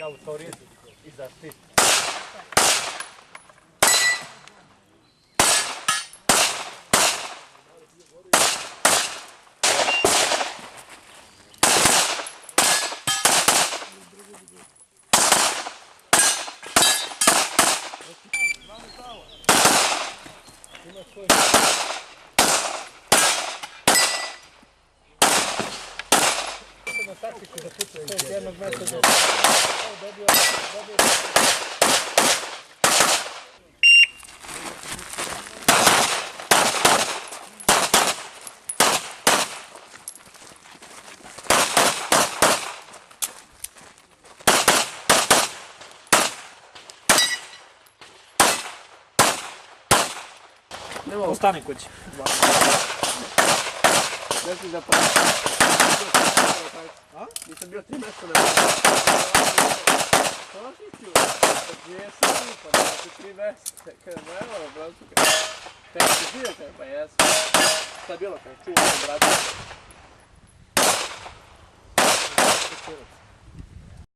Autorin i zaštiti. Ima svoj. Na taktiku da puca s jednog mesta do dobio. Ostani kući. Ne si zapravo. Nisam bio 3 mjesta na Košiću. Gdje si ti? Pa da si 3 mjesta. Kada evo, bratku. Kada si bio kada? Pa jesu. Šta je bilo kada čuo sam braća?